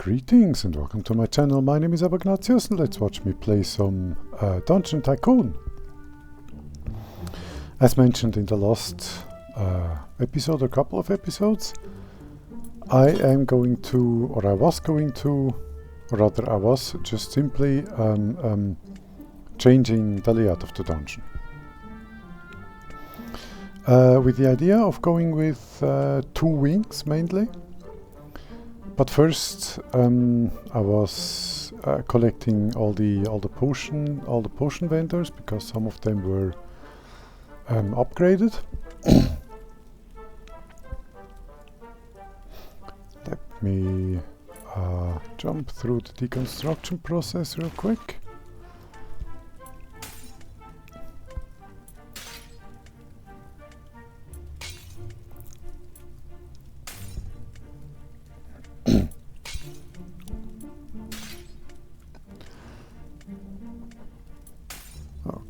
Greetings and welcome to my channel. My name is Ignatius and let's watch me play some Dungeon Tycoon. As mentioned in the last episode, a couple of episodes, I was just simply changing the layout of the dungeon. With the idea of going with 2 wings mainly. But first, I was collecting all the potion vendors because some of them were upgraded. Let me jump through the deconstruction process real quick.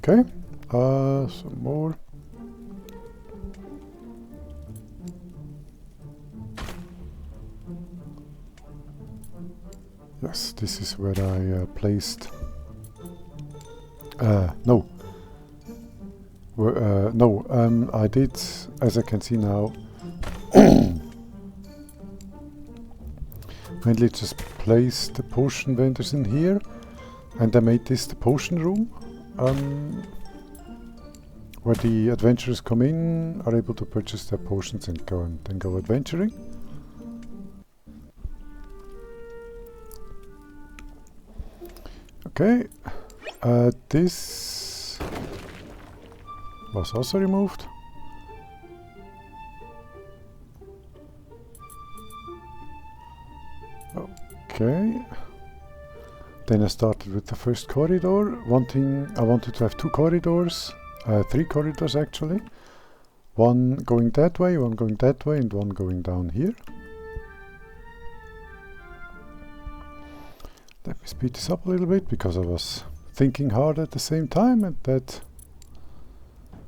Okay, some more. Yes, this is where I placed. No. I did, as I can see now, mainly just place the potion vendors in here, and I made this the potion room. Where the adventurers come in, are able to purchase their potions and then go adventuring. Okay, this was also removed. Okay. Then I started with the first corridor. I wanted to have 2 corridors, 3 corridors actually. One going that way, one going that way, and one going down here. Let me speed this up a little bit because I was thinking hard at the same time, and that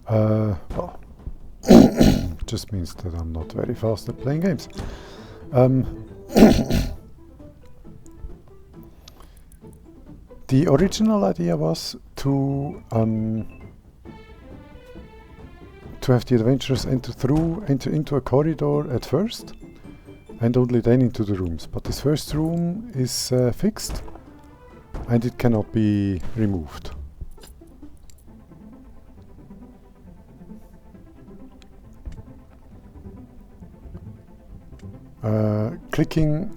well, just means that I'm not very fast at playing games. The original idea was to have the adventurers enter into a corridor at first, and only then into the rooms. But this first room is fixed, and it cannot be removed. Clicking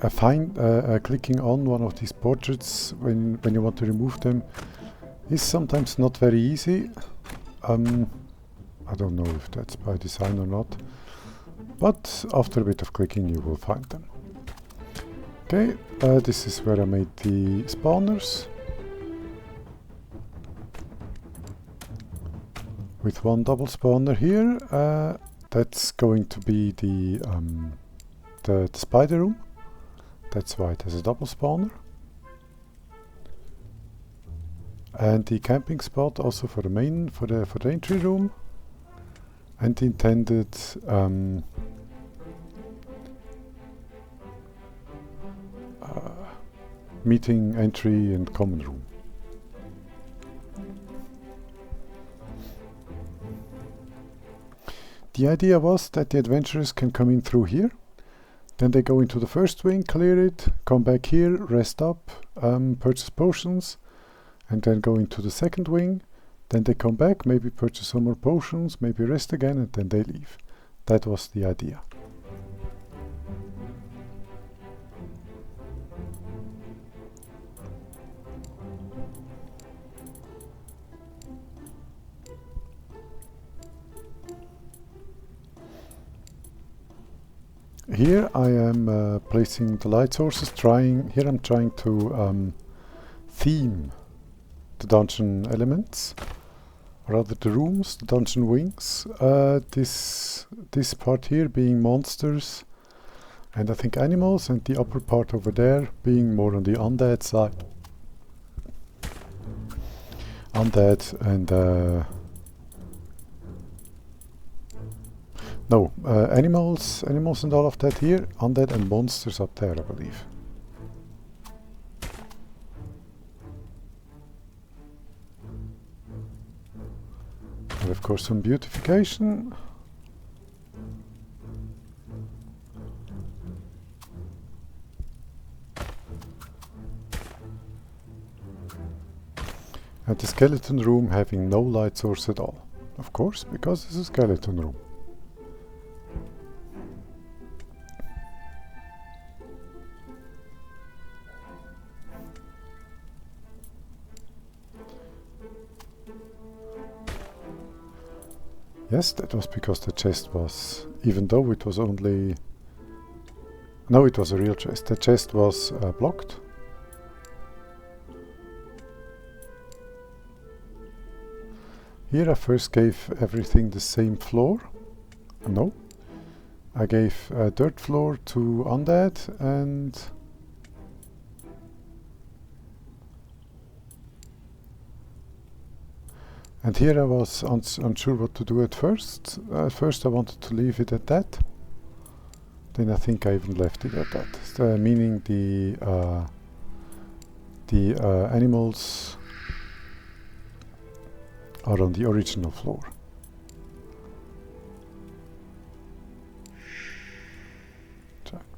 on one of these portraits when you want to remove them is sometimes not very easy. I don't know if that's by design or not, but after a bit of clicking you will find them. Okay, this is where I made the spawners with 1 double spawner here. That's going to be the spider room. That's why it has a double spawner. And the camping spot also for the entry room. And the intended meeting, entry and common room. The idea was that the adventurers can come in through here. Then they go into the first wing, clear it, come back here, rest up, purchase potions, and then go into the second wing. Then they come back, maybe purchase some more potions, maybe rest again, and then they leave. That was the idea. Here I am placing the light sources. I'm trying to theme the dungeon elements, or rather the rooms, the dungeon wings. This part here being monsters and I think animals, and the upper part over there being more on the undead side. Undead and No, animals and all of that here, undead and monsters up there, I believe. And of course some beautification. And the skeleton room having no light source at all. Of course, because it's a skeleton room. Yes, that was because the chest was, even though it was only... No, it was a real chest. The chest was blocked. Here I first gave everything the same floor. No. I gave a dirt floor to undead and... And here I was unsure what to do at first. At first I wanted to leave it at that. Then I think I even left it at that. Meaning the animals are on the original floor.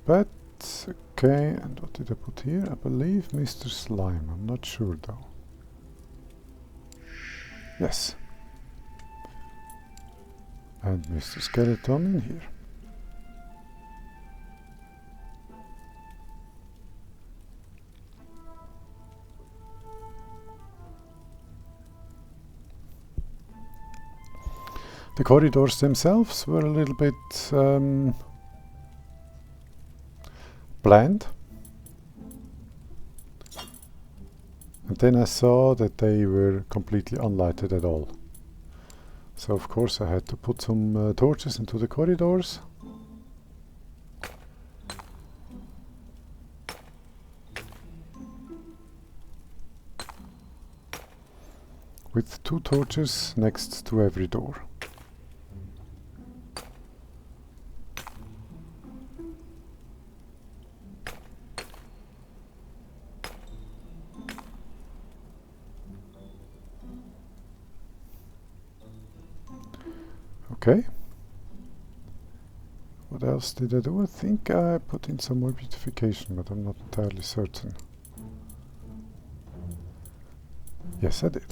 But okay, and what did I put here? I believe Mr. Slime. I'm not sure though. Yes. And Mr. Skeleton in here. The corridors themselves were a little bit bland. And then I saw that they were completely unlighted at all. So of course I had to put some torches into the corridors. With 2 torches next to every door. Okay. What else did I do? I think I put in some more beautification, but I'm not entirely certain. Yes, I did.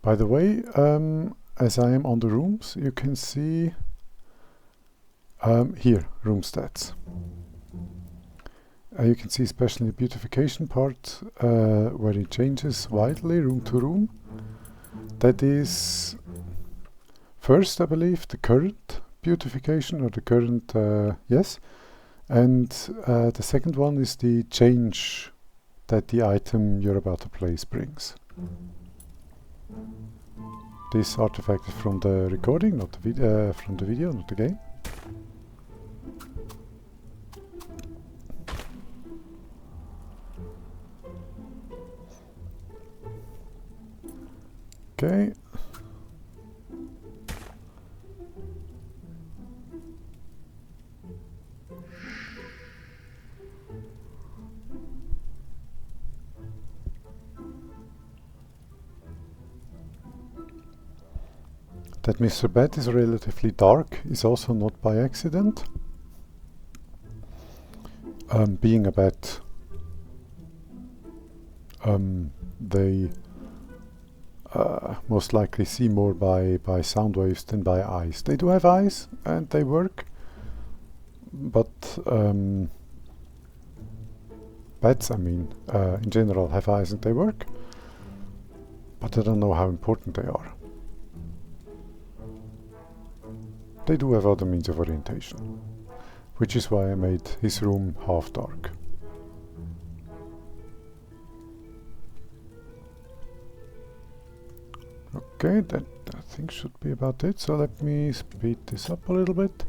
By the way, as I am on the rooms, you can see here, room stats. You can see especially the beautification part where it changes widely room to room. That is first, I believe, the current beautification or the current, yes. And the second one is the change that the item you're about to place brings. This artifact is from the recording, not the from the video, not the game. Okay. That Mr. Bat is relatively dark is also not by accident. Being a bat, they most likely see more by sound waves than by eyes. They do have eyes and they work, but bats, I mean, in general have eyes and they work, but I don't know how important they are. They do have other means of orientation, which is why I made his room half dark. Okay, that I think should be about it, so let me speed this up a little bit.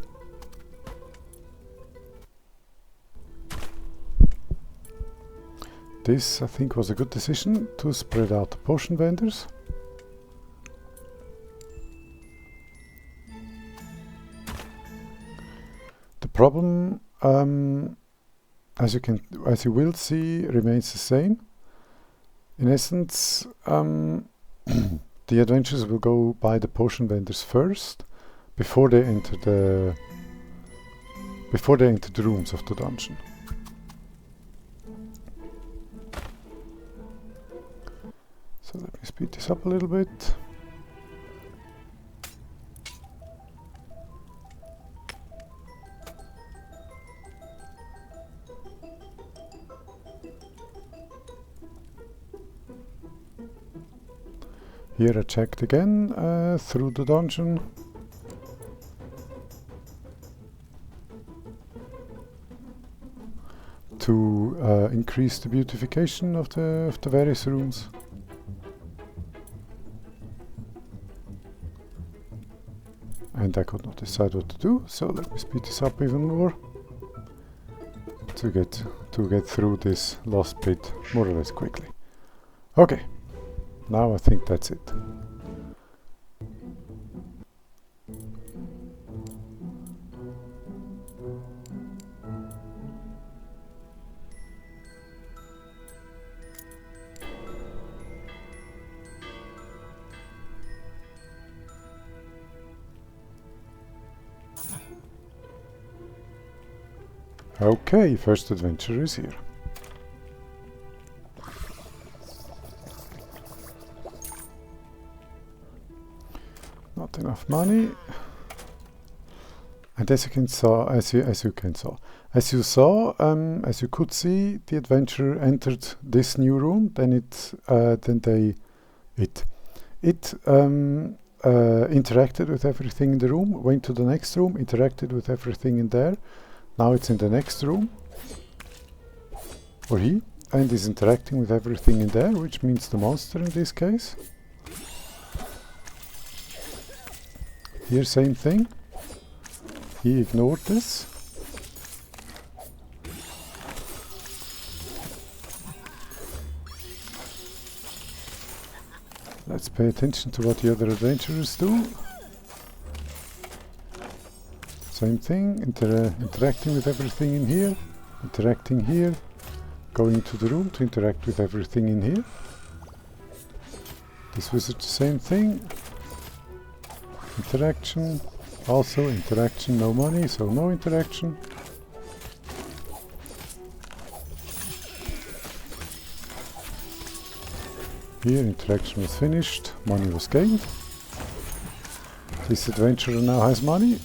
This, I think, was a good decision to spread out the potion vendors. problem, as you will see, remains the same. In essence, the adventurers will go by the potion vendors first before they enter the rooms of the dungeon. So let me speed this up a little bit. Here I checked again through the dungeon. To increase the beautification of the various rooms. And I could not decide what to do, so let me speed this up even more to get through this last bit more or less quickly. Okay. Now I think that's it. Okay, first adventure is here. Not enough money, and as you could see, the adventurer entered this new room. Then it interacted with everything in the room. Went to the next room, interacted with everything in there. Now it's in the next room, or he, and is interacting with everything in there, which means the monster in this case. Here, same thing. He ignored this. Let's pay attention to what the other adventurers do. Same thing, interacting with everything in here, interacting here, going to the room to interact with everything in here. This wizard, the same thing. Interaction, also interaction, no money, so no interaction. Here interaction was finished, money was gained. This adventurer now has money.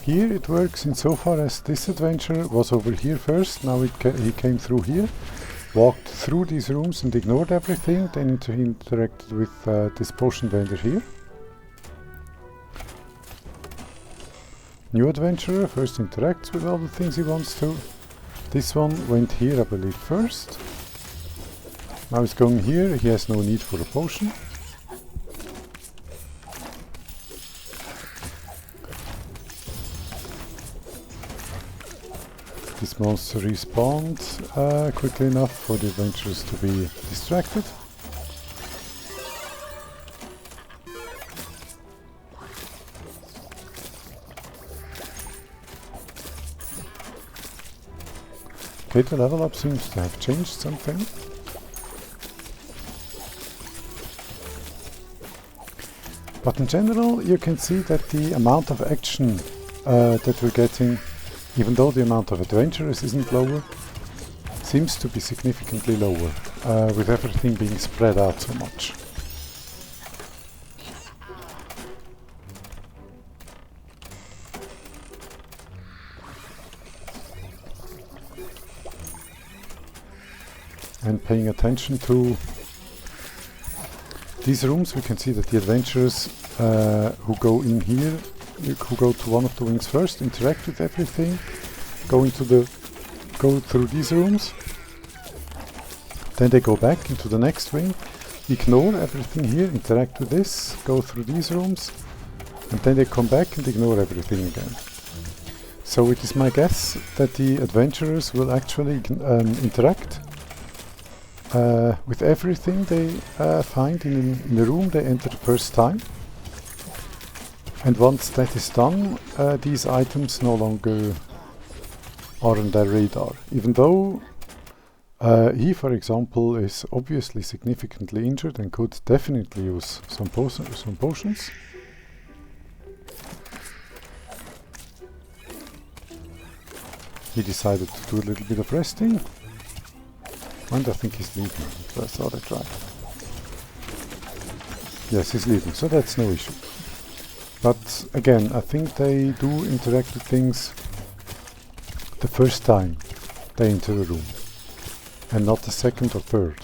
Here it works insofar as this adventurer was over here first, now he came through here, walked through these rooms and ignored everything, then he interacted with this potion vendor here. New adventurer first interacts with all the things he wants to. This one went here, I believe, first. Now he's going here, he has no need for a potion. This monster respawned quickly enough for the adventurers to be distracted. Okay, the level up seems to have changed something. But in general, you can see that the amount of action that we're getting, even though the amount of adventurers isn't lower, seems to be significantly lower, with everything being spread out so much. And paying attention to these rooms, we can see that the adventurers who go in here, who go to one of the wings first, interact with everything, go through these rooms, then they go back into the next wing, ignore everything here, interact with this, go through these rooms, and then they come back and ignore everything again. So it is my guess that the adventurers will actually interact with everything they find in the room they enter the first time. And once that is done, these items no longer are on their radar. Even though he, for example, is obviously significantly injured and could definitely use some potions. He decided to do a little bit of resting. And I think he's leaving, so I saw that right. Yes, he's leaving, so that's no issue. But again, I think they do interact with things the first time they enter a room, and not the second or third.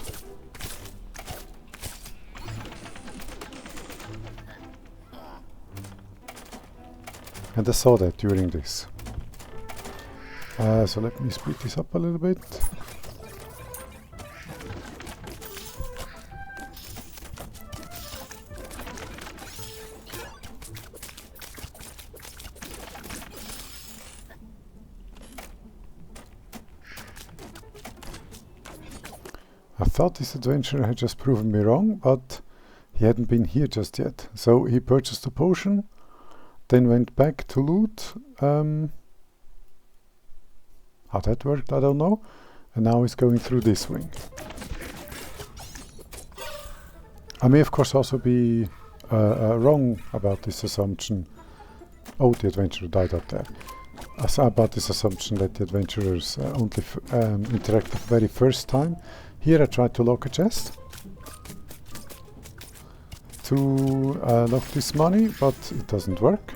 And I saw that during this. So let me speed this up a little bit. I thought this adventurer had just proven me wrong, but he hadn't been here just yet. So he purchased a potion, then went back to loot. How that worked, I don't know. And now he's going through this wing. I may of course also be wrong about this assumption. Oh, the adventurer died up there. About this assumption that the adventurers only interact the very first time. Here I tried to lock a chest to lock this money, but it doesn't work.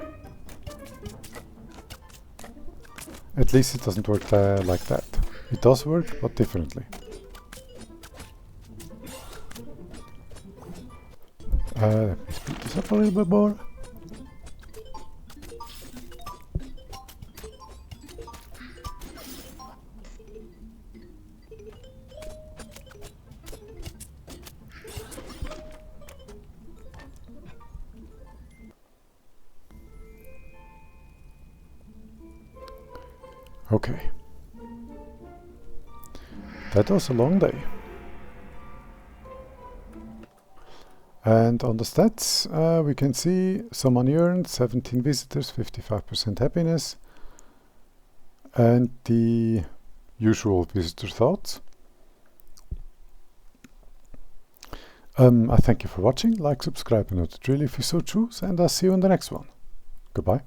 At least it doesn't work like that. It does work, but differently. Let me speed this up a little bit more. Okay. That was a long day. And on the stats, we can see some money earned, 17 visitors, 55% happiness, and the usual visitor thoughts. I thank you for watching. Like, subscribe, and note it really if you so choose, and I'll see you in the next one. Goodbye.